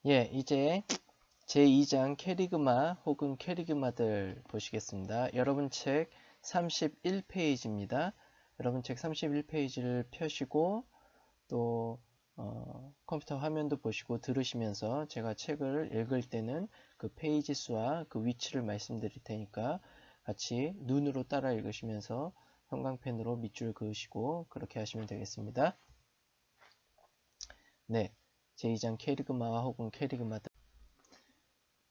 예, 이제 제2장 캐리그마 혹은 캐리그마들 보시겠습니다. 여러분 책 31페이지입니다. 여러분 책 31페이지를 펴시고 또 컴퓨터 화면도 보시고 들으시면서 제가 책을 읽을 때는 그 페이지 수와 그 위치를 말씀드릴 테니까 같이 눈으로 따라 읽으시면서 형광펜으로 밑줄 그으시고 그렇게 하시면 되겠습니다. 네, 제2장 캐리그마와 혹은 캐리그마들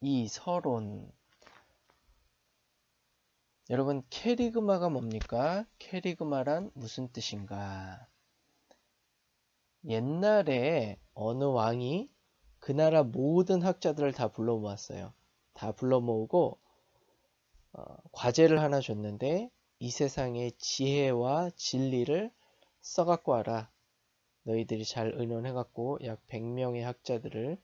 이 서론. 여러분 캐리그마가 뭡니까? 캐리그마란 무슨 뜻인가? 옛날에 어느 왕이 그 나라 모든 학자들을 다 불러 모았어요. 다 불러 모으고 과제를 하나 줬는데 이 세상의 지혜와 진리를 써갖고 와라. 너희들이 잘 의논해갖고 약 100명의 학자들을,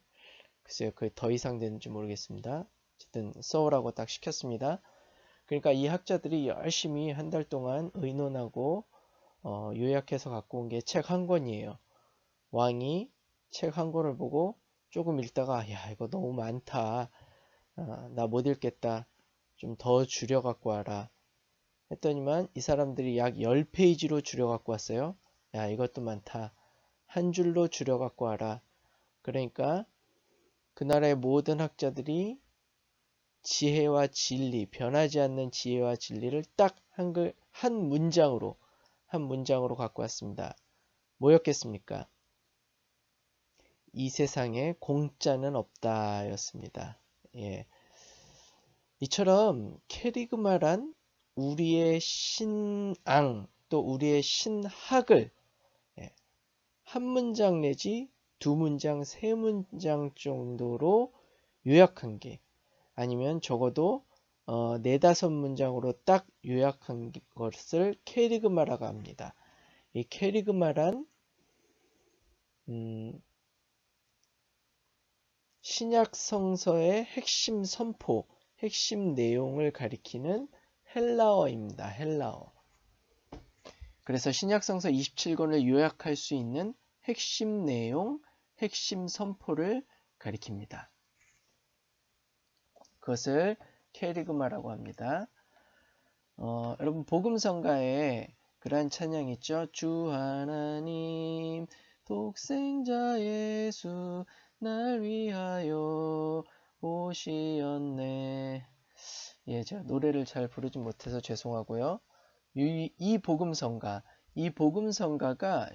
글쎄요 그게 더 이상 되는지 모르겠습니다. 어쨌든 써오라고 딱 시켰습니다. 그러니까 이 학자들이 열심히 한 달 동안 의논하고 요약해서 갖고 온 게 책 한 권이에요. 왕이 책 한 권을 보고 조금 읽다가 야 이거 너무 많다. 나 못 읽겠다. 좀 더 줄여 갖고 와라. 했더니만 이 사람들이 약 10페이지로 줄여 갖고 왔어요. 야 이것도 많다. 한 줄로 줄여 갖고 와라. 그러니까 그 나라의 모든 학자들이 지혜와 진리, 변하지 않는 지혜와 진리를 딱 한 문장으로 갖고 왔습니다. 뭐였겠습니까? 이 세상에 공짜는 없다 였습니다. 예. 이처럼 캐리그마란 우리의 신앙 또 우리의 신학을 한 문장 내지 두 문장, 세 문장 정도로 요약한 게, 아니면 적어도 네다섯 문장으로 딱 요약한 것을 캐리그마라고 합니다. 이 캐리그마란 신약 성서의 핵심 선포, 핵심 내용을 가리키는 헬라어입니다. 헬라어. 그래서 신약 성서 27권을 요약할 수 있는 핵심 내용, 핵심 선포를 가리킵니다. 그것을 캐리그마라고 합니다. 여러분 복음성가에 그러한 찬양 있죠? 주 하나님 독생자 예수 날 위하여 오시었네. 예, 제가 노래를 잘 부르지 못해서 죄송하고요. 이 복음성가가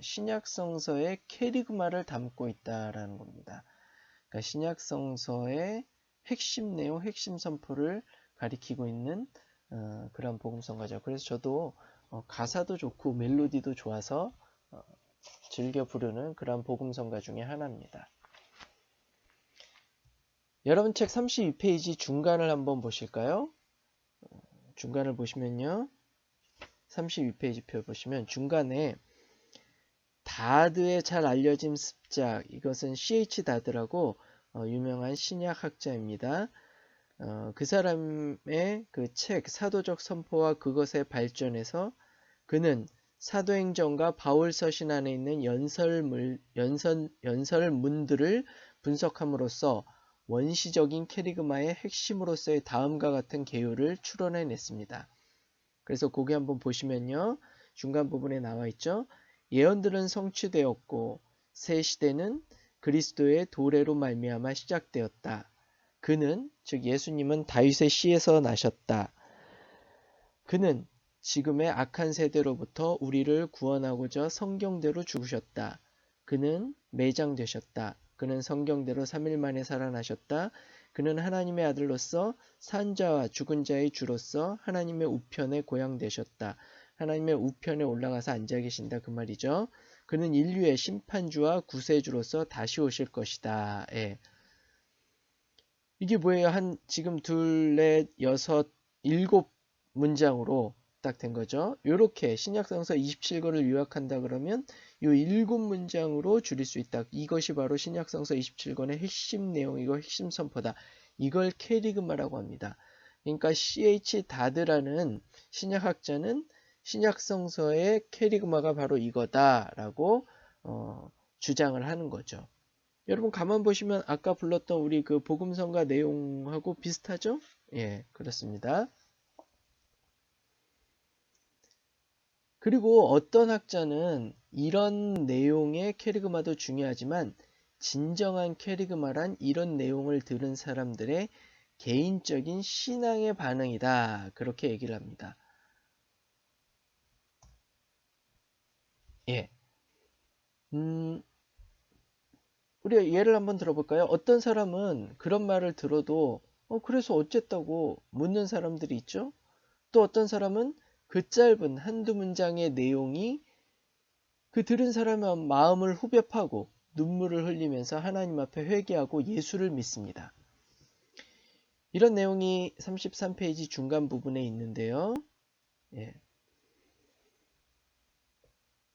신약성서의 캐리그마를 담고 있다라는 겁니다. 그러니까 신약성서의 핵심 내용, 핵심 선포를 가리키고 있는 그런 복음성가죠. 그래서 저도 가사도 좋고 멜로디도 좋아서 즐겨 부르는 그런 복음성가 중에 하나입니다. 여러분 책 32페이지 중간을 한번 보실까요? 중간을 보시면요. 32페이지 표 보시면 중간에 다드의 잘 알려진 습작, 이것은 C.H. 다드라고 유명한 신약학자입니다. 그 사람의 그 책 사도적 선포와 그것의 발전에서 그는 사도행전과 바울서신 안에 있는 연설문들을 분석함으로써 원시적인 캐리그마의 핵심으로서의 다음과 같은 개요를 추론해냈습니다. 그래서 거기 한번 보시면요. 중간 부분에 나와 있죠. 예언들은 성취되었고 새 시대는 그리스도의 도래로 말미암아 시작되었다. 그는, 즉 예수님은 다윗의 씨에서 나셨다. 그는 지금의 악한 세대로부터 우리를 구원하고자 성경대로 죽으셨다. 그는 매장되셨다. 그는 성경대로 3일 만에 살아나셨다. 그는 하나님의 아들로서 산자와 죽은 자의 주로서 하나님의 우편에 고향되셨다. 하나님의 우편에 올라가서 앉아 계신다 그 말이죠. 그는 인류의 심판주와 구세주로서 다시 오실 것이다. 예. 이게 뭐예요? 지금 둘, 넷, 여섯, 일곱 문장으로 딱 된 거죠. 이렇게 신약성서 27권을 요약한다 그러면 이 일곱 문장으로 줄일 수 있다. 이것이 바로 신약성서 27권의 핵심 내용이고 핵심 선포다. 이걸 캐리그마라고 합니다. 그러니까 C.H. 다드라는 신약학자는 신약성서의 캐리그마가 바로 이거다라고 주장을 하는 거죠. 여러분 가만 보시면 아까 불렀던 우리 그 복음성가 내용하고 비슷하죠? 예, 그렇습니다. 그리고 어떤 학자는 이런 내용의 캐리그마도 중요하지만 진정한 캐리그마란 이런 내용을 들은 사람들의 개인적인 신앙의 반응이다. 그렇게 얘기를 합니다. 예. 우리 예를 한번 들어볼까요? 어떤 사람은 그런 말을 들어도 그래서 어쨌다고 묻는 사람들이 있죠? 또 어떤 사람은 그 짧은 한두 문장의 내용이 그 들은 사람의 마음을 후벼 파고 눈물을 흘리면서 하나님 앞에 회개하고 예수를 믿습니다. 이런 내용이 33페이지 중간 부분에 있는데요. 예.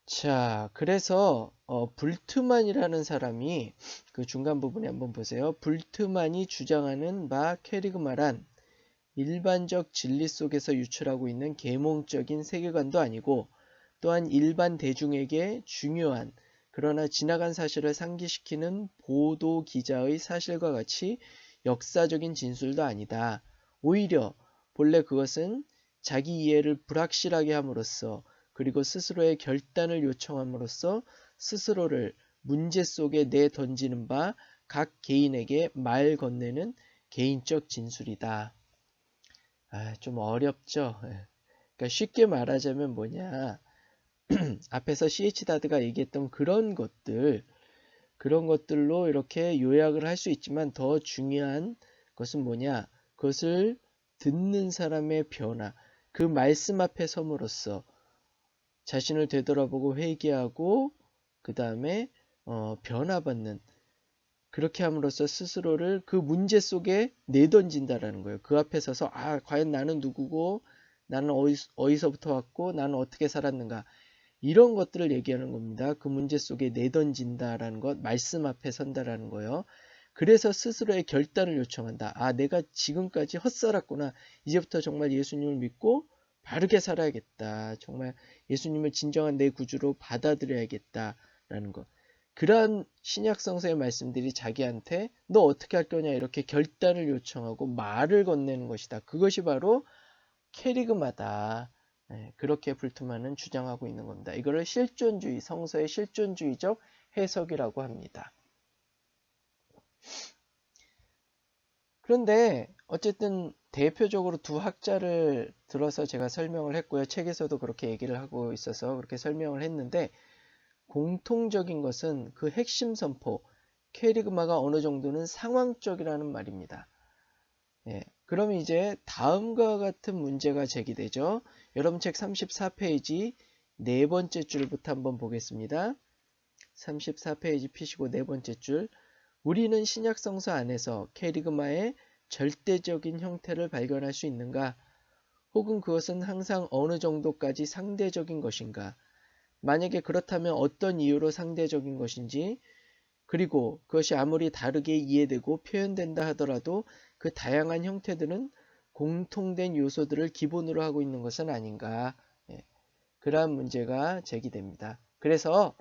자, 그래서 불트만이라는 사람이 그 중간 부분에 한번 보세요. 불트만이 주장하는 바 캐리그마란 일반적 진리 속에서 유출하고 있는 계몽적인 세계관도 아니고 또한 일반 대중에게 중요한 그러나 지나간 사실을 상기시키는 보도 기자의 사실과 같이 역사적인 진술도 아니다. 오히려 본래 그것은 자기 이해를 불확실하게 함으로써 그리고 스스로의 결단을 요청함으로써 스스로를 문제 속에 내던지는 바 각 개인에게 말 건네는 개인적 진술이다. 좀 어렵죠. 그러니까 쉽게 말하자면 뭐냐. 앞에서 C.H. 다드가 얘기했던 그런 것들로 이렇게 요약을 할 수 있지만 더 중요한 것은 뭐냐. 그것을 듣는 사람의 변화, 그 말씀 앞에 섬으로써 자신을 되돌아보고 회개하고 그 다음에 변화받는 그렇게 함으로써 스스로를 그 문제 속에 내던진다라는 거예요. 그 앞에 서서 과연 나는 누구고 나는 어디서부터 왔고 나는 어떻게 살았는가 이런 것들을 얘기하는 겁니다. 그 문제 속에 내던진다라는 것, 말씀 앞에 선다라는 거예요. 그래서 스스로의 결단을 요청한다. 내가 지금까지 헛살았구나. 이제부터 정말 예수님을 믿고 바르게 살아야겠다. 정말 예수님을 진정한 내 구주로 받아들여야겠다라는 것. 그러한 신약 성서의 말씀들이 자기한테 너 어떻게 할 거냐 이렇게 결단을 요청하고 말을 건네는 것이다. 그것이 바로 캐리그마다. 그렇게 불트만은 주장하고 있는 겁니다. 이거를 실존주의, 성서의 실존주의적 해석이라고 합니다. 그런데 어쨌든 대표적으로 두 학자를 들어서 제가 설명을 했고요. 책에서도 그렇게 얘기를 하고 있어서 그렇게 설명을 했는데 공통적인 것은 그 핵심 선포, 캐리그마가 어느 정도는 상황적이라는 말입니다. 그럼 이제 다음과 같은 문제가 제기되죠. 여러분 책 34페이지 네 번째 줄부터 한번 보겠습니다. 34페이지 피시고 네 번째 줄. 우리는 신약성서 안에서 캐리그마의 절대적인 형태를 발견할 수 있는가? 혹은 그것은 항상 어느 정도까지 상대적인 것인가? 만약에 그렇다면 어떤 이유로 상대적인 것인지, 그리고 그것이 아무리 다르게 이해되고 표현된다 하더라도 그 다양한 형태들은 공통된 요소들을 기본으로 하고 있는 것은 아닌가. 그러한 문제가 제기됩니다. 그래서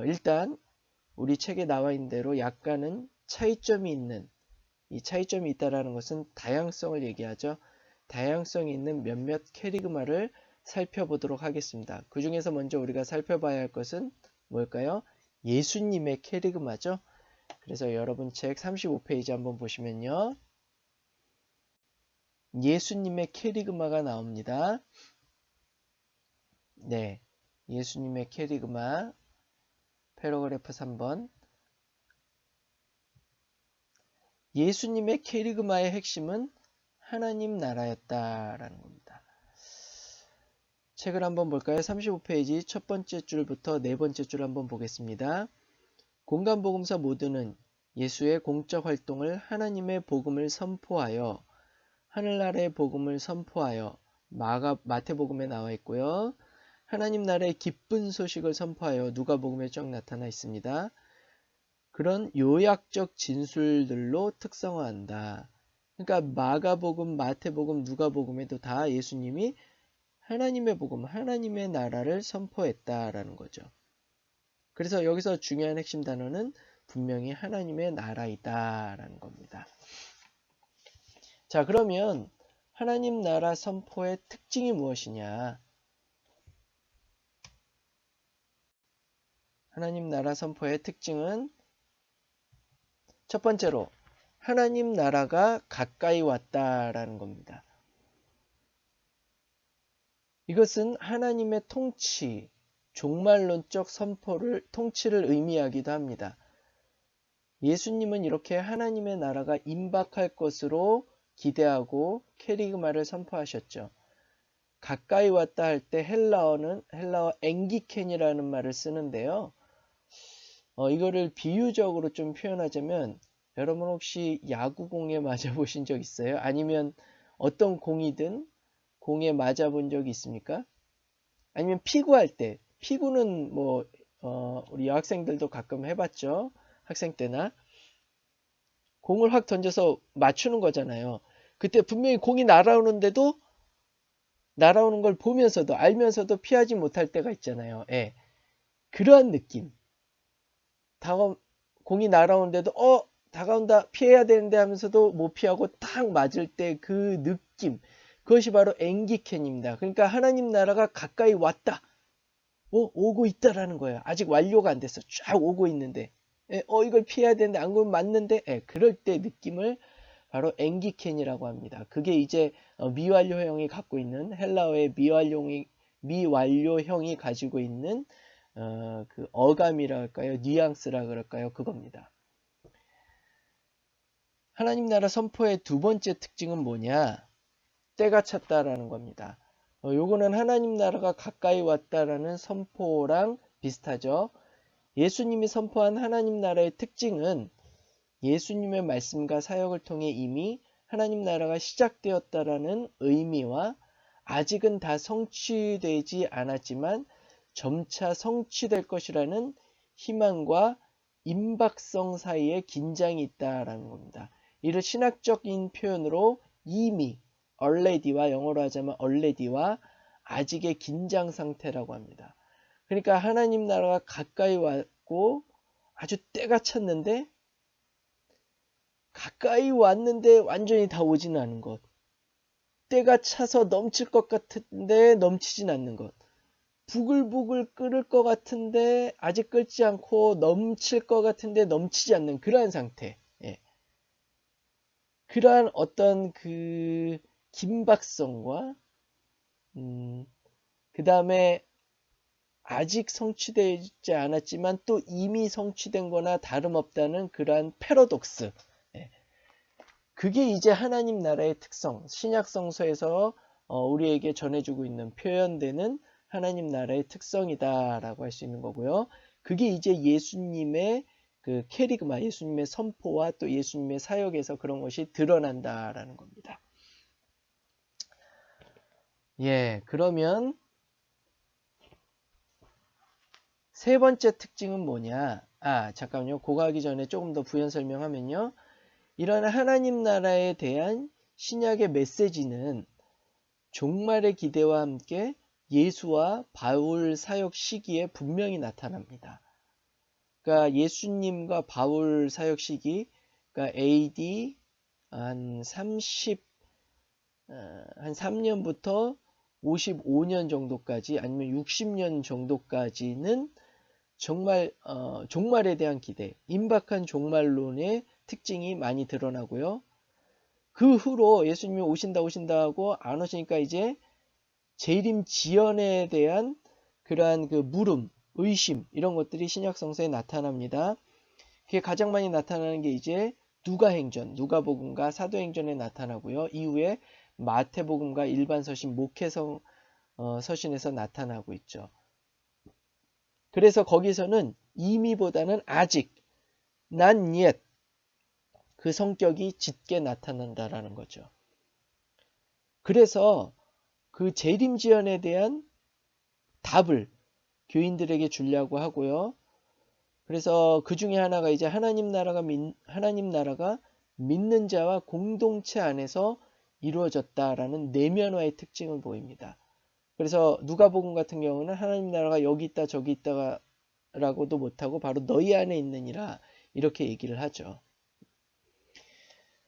일단 우리 책에 나와 있는 대로 약간은 차이점이 있는 이 차이점이 있다라는 것은 다양성을 얘기하죠. 다양성이 있는 몇몇 캐리그마를 살펴보도록 하겠습니다. 그 중에서 먼저 우리가 살펴봐야 할 것은 뭘까요? 예수님의 캐리그마죠. 그래서 여러분 책 35페이지 한번 보시면요. 예수님의 캐리그마가 나옵니다. 네, 예수님의 캐리그마 패러그래프 3번. 예수님의 캐리그마의 핵심은 하나님 나라였다라는 겁니다. 책을 한번 볼까요? 35페이지 첫 번째 줄부터 네 번째 줄 한번 보겠습니다. 공간복음서 모두는 예수의 공적 활동을 하나님의 복음을 선포하여 하늘나라의 복음을 선포하여 마태복음에 나와 있고요. 하나님 나라의 기쁜 소식을 선포하여 누가복음에 쭉 나타나 있습니다. 그런 요약적 진술들로 특성화한다. 그러니까 마가복음, 마태복음, 누가복음에도 다 예수님이 하나님의 복음, 하나님의 나라를 선포했다라는 거죠. 그래서 여기서 중요한 핵심 단어는 분명히 하나님의 나라이다 라는 겁니다. 자, 그러면 하나님 나라 선포의 특징이 무엇이냐? 하나님 나라 선포의 특징은 첫 번째로 하나님 나라가 가까이 왔다라는 겁니다. 이것은 하나님의 통치, 종말론적 통치를 의미하기도 합니다. 예수님은 이렇게 하나님의 나라가 임박할 것으로 기대하고 캐리그마를 선포하셨죠. 가까이 왔다 할 때 헬라어 엥기켄이라는 말을 쓰는데요. 이거를 비유적으로 좀 표현하자면 여러분 혹시 야구공에 맞아보신 적 있어요? 아니면 어떤 공이든 공에 맞아본 적이 있습니까? 아니면 피구할 때, 피구는 뭐 우리 여학생들도 가끔 해봤죠. 학생 때나 공을 확 던져서 맞추는 거잖아요. 그때 분명히 공이 날아오는데도 날아오는 걸 보면서도 알면서도 피하지 못할 때가 있잖아요. 예. 그러한 느낌. 공이 날아오는데도 다가온다 피해야 되는데 하면서도 못 피하고 딱 맞을 때 그 느낌, 그것이 바로 엥기켄입니다. 그러니까 하나님 나라가 가까이 왔다, 오고 있다라는 거예요. 아직 완료가 안 됐어. 쫙 오고 있는데 이걸 피해야 되는데 안 그러면 맞는데 그럴 때 느낌을 바로 엥기켄이라고 합니다. 그게 이제 미완료형이 갖고 있는, 헬라어의 미완료형이 가지고 있는 그 어감이라 할까요? 뉘앙스라 그럴까요? 그겁니다. 하나님 나라 선포의 두 번째 특징은 뭐냐? 때가 찼다라는 겁니다. 요거는 하나님 나라가 가까이 왔다라는 선포랑 비슷하죠. 예수님이 선포한 하나님 나라의 특징은 예수님의 말씀과 사역을 통해 이미 하나님 나라가 시작되었다라는 의미와 아직은 다 성취되지 않았지만 점차 성취될 것이라는 희망과 임박성 사이에 긴장이 있다라는 겁니다. 이를 신학적인 표현으로 이미, already와 영어로 하자면 already와 아직의 긴장 상태라고 합니다. 그러니까 하나님 나라가 가까이 왔고 아주 때가 찼는데, 가까이 왔는데 완전히 다 오지는 않은 것, 때가 차서 넘칠 것 같은데 넘치진 않는 것, 부글부글 끓을 것 같은데 아직 끓지 않고 넘칠 것 같은데 넘치지 않는 그러한 상태. 그러한 어떤 그 긴박성과 그 다음에 아직 성취되지 않았지만 또 이미 성취된 거나 다름없다는 그러한 패러독스. 그게 이제 하나님 나라의 특성, 신약 성서에서 우리에게 전해주고 있는, 표현되는 하나님 나라의 특성이다라고 할 수 있는 거고요. 그게 이제 예수님의 그 캐리그마, 예수님의 선포와 또 예수님의 사역에서 그런 것이 드러난다라는 겁니다. 그러면 세 번째 특징은 뭐냐? 잠깐만요. 그거 하기 전에 조금 더 부연 설명하면요. 이런 하나님 나라에 대한 신약의 메시지는 종말의 기대와 함께 예수와 바울 사역 시기에 분명히 나타납니다. 그러니까 예수님과 바울 사역 시기, 그러니까 AD 한 3년부터 55년 정도까지, 아니면 60년 정도까지는 정말 종말에 대한 기대, 임박한 종말론의 특징이 많이 드러나고요. 그 후로 예수님이 오신다 하고 안 오시니까 이제 재림 지연에 대한 그러한 그 물음, 의심, 이런 것들이 신약성서에 나타납니다. 그게 가장 많이 나타나는 게 이제 누가복음과 사도행전에 나타나고요. 이후에 마태복음과 일반 서신, 목회서 서신에서 나타나고 있죠. 그래서 거기서는 이미보다는 아직, not yet, 그 성격이 짙게 나타난다라는 거죠. 그래서 그 재림지연에 대한 답을 교인들에게 주려고 하고요. 그래서 그 중에 하나가 이제 하나님 나라가 믿는 자와 공동체 안에서 이루어졌다라는 내면화의 특징을 보입니다. 그래서 누가복음 같은 경우는 하나님 나라가 여기 있다 저기 있다라고도 못하고 바로 너희 안에 있느니라, 이렇게 얘기를 하죠.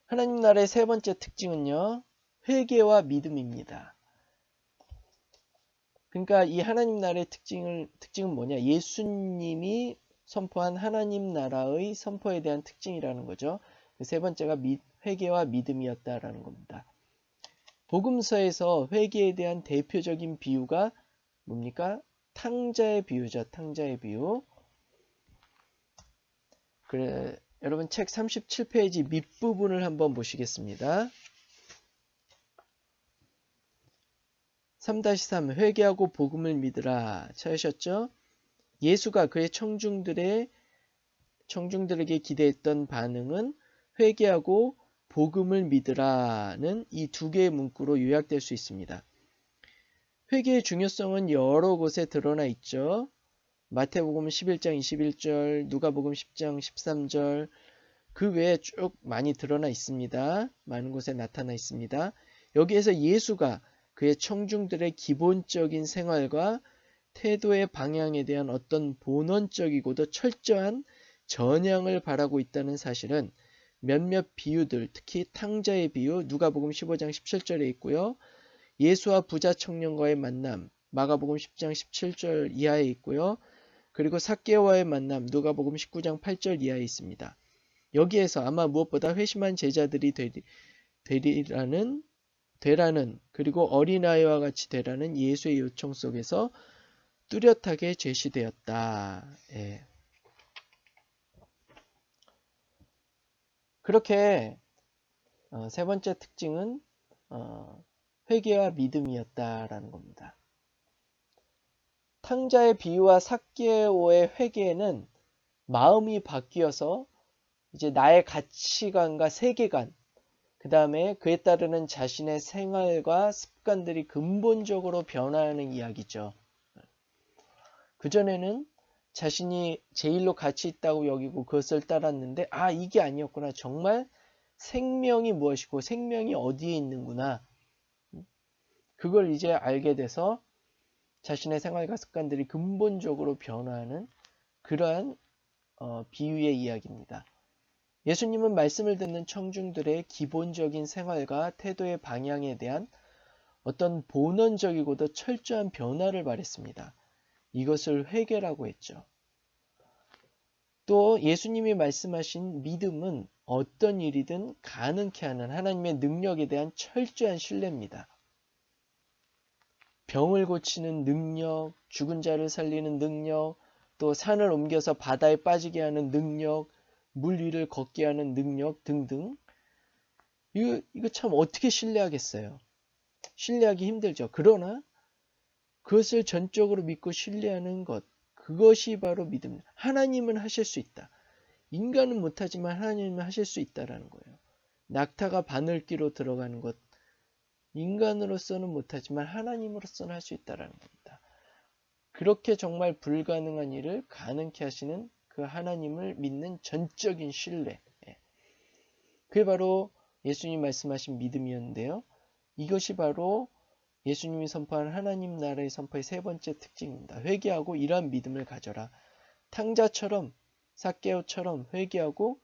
하나님 나라의 세 번째 특징은요, 회개와 믿음입니다. 그러니까 이 하나님 나라의 특징은 뭐냐? 예수님이 선포한 하나님 나라의 선포에 대한 특징이라는 거죠. 세 번째가 회개와 믿음이었다라는 겁니다. 복음서에서 회개에 대한 대표적인 비유가 뭡니까? 탕자의 비유죠. 탕자의 비유. 그래, 여러분 책 37페이지 밑부분을 한번 보시겠습니다. 3-3 회개하고 복음을 믿으라. 찾으셨죠? 예수가 그의 청중들에게 기대했던 반응은 회개하고 복음을 믿으라는 이 두 개의 문구로 요약될 수 있습니다. 회개의 중요성은 여러 곳에 드러나 있죠. 마태복음 11장 21절, 누가복음 10장 13절, 그 외에 쭉 많이 드러나 있습니다. 많은 곳에 나타나 있습니다. 여기에서 예수가 그의 청중들의 기본적인 생활과 태도의 방향에 대한 어떤 본원적이고도 철저한 전향을 바라고 있다는 사실은 몇몇 비유들, 특히 탕자의 비유, 누가복음 15장 17절에 있고요. 예수와 부자 청년과의 만남, 마가복음 10장 17절 이하에 있고요. 그리고 삭개오와의 만남, 누가복음 19장 8절 이하에 있습니다. 여기에서 아마 무엇보다 회심한 제자들이 되라는 그리고 어린아이와 같이 되라는 예수의 요청 속에서 뚜렷하게 제시되었다. 예. 그렇게 세 번째 특징은 회개와 믿음이었다라는 겁니다. 탕자의 비유와 삭개오의 회개는 마음이 바뀌어서 이제 나의 가치관과 세계관, 그 다음에 그에 따르는 자신의 생활과 습관들이 근본적으로 변화하는 이야기죠. 그전에는 자신이 제일로 가치 있다고 여기고 그것을 따랐는데 이게 아니었구나. 정말 생명이 무엇이고 생명이 어디에 있는구나. 그걸 이제 알게 돼서 자신의 생활과 습관들이 근본적으로 변화하는 그러한 비유의 이야기입니다. 예수님은 말씀을 듣는 청중들의 기본적인 생활과 태도의 방향에 대한 어떤 본원적이고도 철저한 변화를 말했습니다. 이것을 회개라고 했죠. 또 예수님이 말씀하신 믿음은 어떤 일이든 가능케 하는 하나님의 능력에 대한 철저한 신뢰입니다. 병을 고치는 능력, 죽은 자를 살리는 능력, 또 산을 옮겨서 바다에 빠지게 하는 능력, 물 위를 걷게 하는 능력 등등. 이거 참 어떻게 신뢰하겠어요? 신뢰하기 힘들죠. 그러나 그것을 전적으로 믿고 신뢰하는 것, 그것이 바로 믿음. 하나님은 하실 수 있다. 인간은 못하지만 하나님은 하실 수 있다라는 거예요. 낙타가 바늘귀로 들어가는 것, 인간으로서는 못하지만 하나님으로서는 할 수 있다라는 겁니다. 그렇게 정말 불가능한 일을 가능케 하시는 그 하나님을 믿는 전적인 신뢰. 그게 바로 예수님 말씀하신 믿음이었는데요. 이것이 바로 예수님이 선포한 하나님 나라의 선포의 세 번째 특징입니다. 회개하고 이러한 믿음을 가져라. 탕자처럼 삭개오처럼 회개하고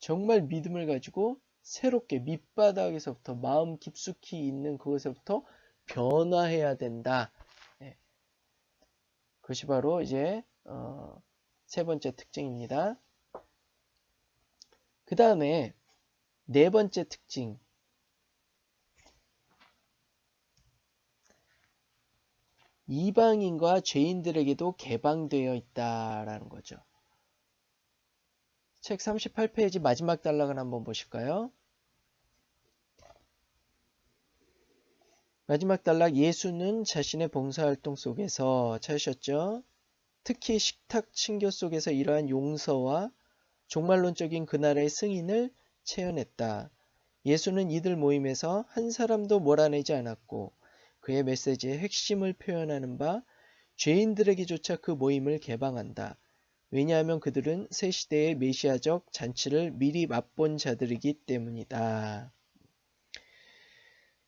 정말 믿음을 가지고 새롭게 밑바닥에서부터 마음 깊숙이 있는 그것에부터 변화해야 된다. 그것이 바로 이제 세 번째 특징입니다. 그 다음에 네 번째 특징. 이방인과 죄인들에게도 개방되어 있다라는 거죠. 책 38페이지 마지막 단락을 한번 보실까요? 마지막 단락, 예수는 자신의 봉사활동 속에서 찾으셨죠? 특히 식탁 친교 속에서 이러한 용서와 종말론적인 그 나라의 승인을 체현했다. 예수는 이들 모임에서 한 사람도 몰아내지 않았고 그의 메시지의 핵심을 표현하는 바 죄인들에게조차 그 모임을 개방한다. 왜냐하면 그들은 새 시대의 메시아적 잔치를 미리 맛본 자들이기 때문이다.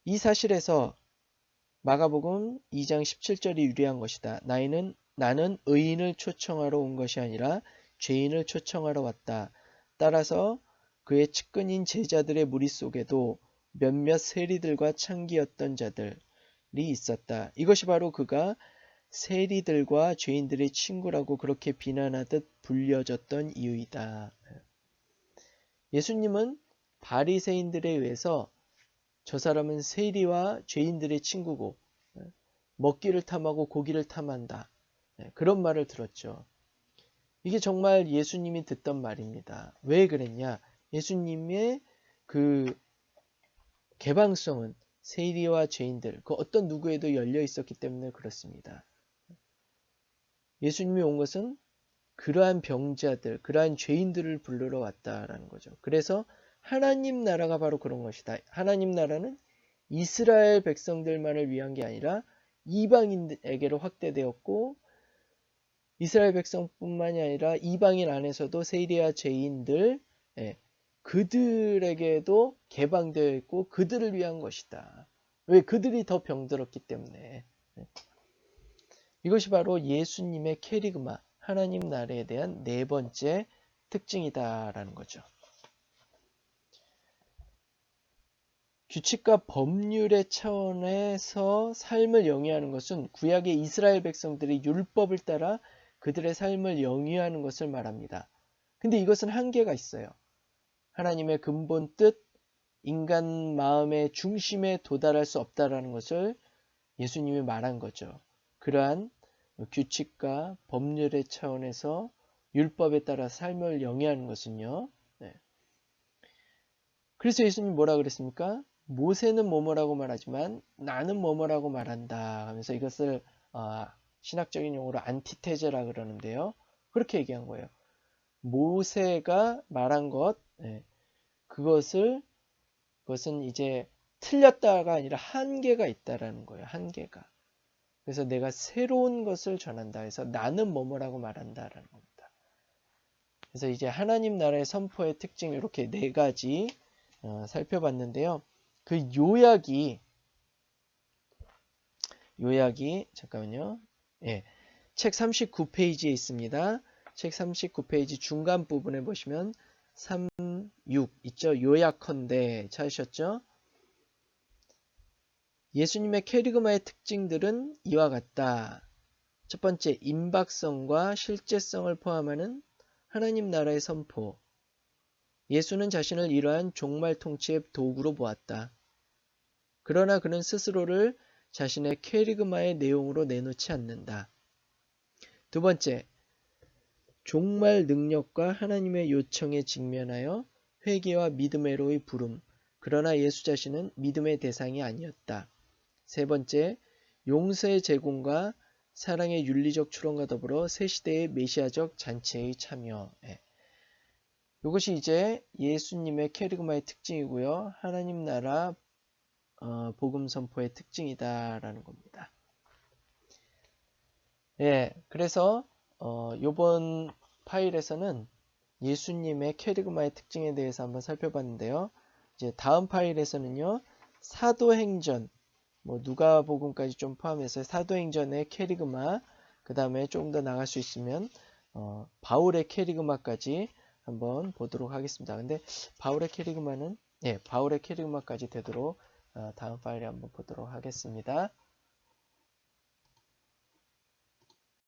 이 사실에서 마가복음 2장 17절이 유리한 것이다. 나는 의인을 초청하러 온 것이 아니라 죄인을 초청하러 왔다. 따라서 그의 측근인 제자들의 무리 속에도 몇몇 세리들과 창기였던 자들이 있었다. 이것이 바로 그가 세리들과 죄인들의 친구라고 그렇게 비난하듯 불려졌던 이유이다. 예수님은 바리새인들에 의해서 저 사람은 세리와 죄인들의 친구고 먹기를 탐하고 고기를 탐한다. 그런 말을 들었죠. 이게 정말 예수님이 듣던 말입니다. 왜 그랬냐? 예수님의 그 개방성은 세리와 죄인들, 그 어떤 누구에도 열려 있었기 때문에 그렇습니다. 예수님이 온 것은 그러한 병자들, 그러한 죄인들을 부르러 왔다라는 거죠. 그래서 하나님 나라가 바로 그런 것이다. 하나님 나라는 이스라엘 백성들만을 위한 게 아니라 이방인에게로 확대되었고 이스라엘 백성뿐만이 아니라 이방인 안에서도 세리와 죄인들 그들에게도 개방되어 있고 그들을 위한 것이다. 왜? 그들이 더 병들었기 때문에. 이것이 바로 예수님의 케리그마, 하나님 나라에 대한 네 번째 특징이다라는 거죠. 규칙과 법률의 차원에서 삶을 영위하는 것은 구약의 이스라엘 백성들이 율법을 따라 그들의 삶을 영위하는 것을 말합니다. 근데 이것은 한계가 있어요. 하나님의 근본 뜻, 인간 마음의 중심에 도달할 수 없다라는 것을 예수님이 말한 거죠. 그러한 규칙과 법률의 차원에서 율법에 따라 삶을 영위하는 것은요. 그래서 예수님이 뭐라 그랬습니까? 모세는 뭐뭐라고 말하지만 나는 뭐뭐라고 말한다 하면서 이것을 신학적인 용어로 안티테제라 그러는데요. 그렇게 얘기한 거예요. 모세가 말한 것, 그것은 이제 틀렸다가 아니라 한계가 있다라는 거예요. 한계가. 그래서 내가 새로운 것을 전한다 해서 나는 뭐뭐라고 말한다라는 겁니다. 그래서 이제 하나님 나라의 선포의 특징 이렇게 네 가지 살펴봤는데요. 그 요약이 잠깐만요. 책 39페이지에 있습니다. 책 39페이지 중간 부분에 보시면 3, 6 있죠. 요약컨대 찾으셨죠? 예수님의 캐리그마의 특징들은 이와 같다. 첫 번째, 임박성과 실제성을 포함하는 하나님 나라의 선포. 예수는 자신을 이러한 종말 통치의 도구로 보았다. 그러나 그는 스스로를 자신의 캐리그마의 내용으로 내놓지 않는다. 두 번째, 종말 능력과 하나님의 요청에 직면하여 회개와 믿음으로의 부름. 그러나 예수 자신은 믿음의 대상이 아니었다. 세 번째, 용서의 제공과 사랑의 윤리적 추론과 더불어 새 시대의 메시아적 잔치의 참여. 이것이 이제 예수님의 캐리그마의 특징이고요. 하나님 나라 복음 선포의 특징이다라는 겁니다. 그래서 이번 파일에서는 예수님의 캐리그마의 특징에 대해서 한번 살펴봤는데요. 이제 다음 파일에서는요. 사도행전, 누가복음까지 좀 포함해서 사도행전의 캐리그마, 그 다음에 조금 더 나갈 수 있으면 바울의 캐리그마까지 한번 보도록 하겠습니다. 근데 바울의 캐리그마까지 되도록 다음 파일에 한번 보도록 하겠습니다.